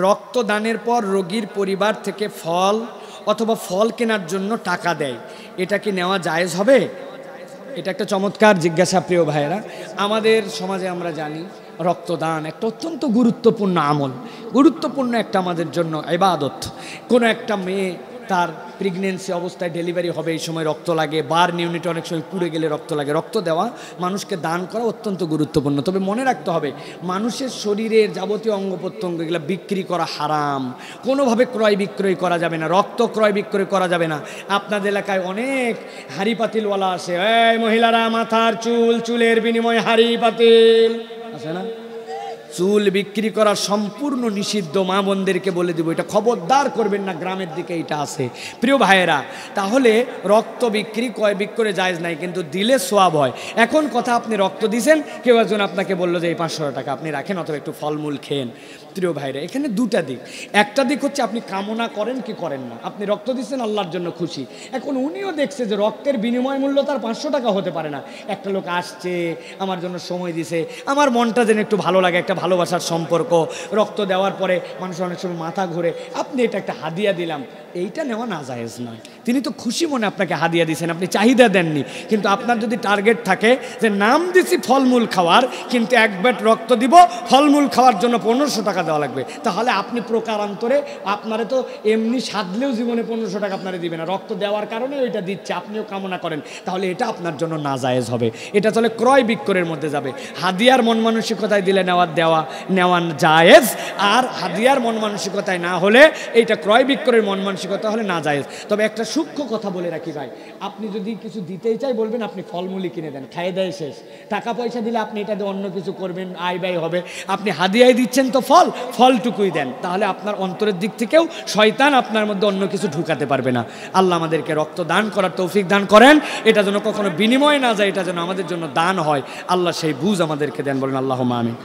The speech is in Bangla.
রক্তদানের পর রোগীর পরিবার থেকে ফল অথবা ফল কেনার জন্য টাকা দেয়, এটা কি নেওয়া জায়েজ হবে? এটা একটা চমৎকার জিজ্ঞাসা প্রিয় ভাইয়েরা। আমাদের সমাজে আমরা জানি রক্তদান একটা অত্যন্ত গুরুত্বপূর্ণ আমল, গুরুত্বপূর্ণ একটা আমাদের জন্য ইবাদত। কোনো একটা মেয়ে তার প্রেগনেন্সি অবস্থায় ডেলিভারি হবে, এই সময় রক্ত লাগে, বার্ন ইউনিট অনেক সময় পুড়ে গেলে রক্ত লাগে। রক্ত দেওয়া, মানুষকে দান করা অত্যন্ত গুরুত্বপূর্ণ। তবে মনে রাখতে হবে, মানুষের শরীরের যাবতীয় অঙ্গ প্রত্যঙ্গ এগুলো বিক্রি করা হারাম, কোনোভাবে ক্রয় বিক্রয় করা যাবে না, রক্ত ক্রয় বিক্রয় করা যাবে না। আপনাদের এলাকায় অনেক হাড়ি পাতিলওয়ালা আছে, এই মহিলারা মাথার চুল, চুলের বিনিময়ে হাড়ি পাতিল আছে না, চুল বিক্রি করা সম্পূর্ণ নিষিদ্ধ। মা বোনদেরকে বলে দিব, এটা খবরদার করবেন না, গ্রামের দিকে এটা আছে প্রিয় ভাইয়েরা। তাহলে রক্ত বিক্রি ক্রয় বিক্রয় জায়েজ নাই, কিন্তু দিলে সোয়াব হয়। এখন কথা, আপনি রক্ত দিয়েছেন, কেউ একজন আপনাকে বললো যে এই 500 টাকা আপনি রাখেন অথবা একটু ফলমূল খেন। প্রিয় ভাইরা, এখানে দুটা দিক। একটা দিক হচ্ছে আপনি কামনা করেন কি করেন না, আপনি রক্ত দিচ্ছেন আল্লাহর জন্য খুশি। এখন উনিও দেখছে যে রক্তের বিনিময় মূল্য তার 500 টাকা হতে পারে না। একটা লোক আসছে, আমার জন্য সময় দিছে, আমার মনটা যেন একটু ভালো লাগে, একটা ভালোবাসার সম্পর্ক। রক্ত দেওয়ার পরে মানুষ অনেক সময় মাথা ঘুরে, আপনি এটা একটা হাদিয়া দিলাম, এইটা নেওয়া নাজায়েজ নয়। তিনি তো খুশি মনে আপনাকে হাদিয়া দিয়েছেন, আপনি চাহিদা দেননি। কিন্তু আপনার যদি টার্গেট থাকে যে নাম দিছি ফলমূল খাওয়ার, কিন্তু এক ব্যাট রক্ত দিব, ফলমূল খাওয়ার জন্য 1500 টাকা দেওয়া লাগবে, তাহলে আপনি প্রকারান্তরে আপনারে তো এমনি সাধলেও জীবনে 1500 টাকা আপনারে দিবে না, রক্ত দেওয়ার কারণে ওইটা দিচ্ছে, আপনিও কামনা করেন, তাহলে এটা আপনার জন্য নাজায়েজ হবে। এটা তাহলে ক্রয় বিক্রয়ের মধ্যে যাবে। হাদিয়ার মন মানসিকতায় দিলে নেওয়া জায়েজ, আর হাদিয়ার মন মানসিকতায় না হলে, এইটা ক্রয় বিক্রয়ের মন মানসিকতা হলে না জায়েজ। তবে একটা সূক্ষ্ম কথা বলে রাখি ভাই, আপনি যদি কিছু দিতেই চাই বলবেন আপনি ফলমূলই কিনে দেন, খাইয়ে দেয় শেষ। টাকা পয়সা দিলে আপনি এটা দিয়ে অন্য কিছু করবেন, আয় ব্যয় হবে। আপনি হাদিয়ায় দিচ্ছেন তো ফলটুকুই দেন, তাহলে আপনার অন্তরের দিক থেকেও শয়তান আপনার মধ্যে অন্য কিছু ঢুকাতে পারবে না। আল্লাহ আমাদেরকে রক্ত দান করার তৌফিক দান করেন, এটা যেন কখনো বিনিময় না যায়, এটা যেন আমাদের জন্য দান হয়। আল্লাহ সেই বুঝ আমাদেরকে দেন, বলেন আল্লাহুম্মা আমিন।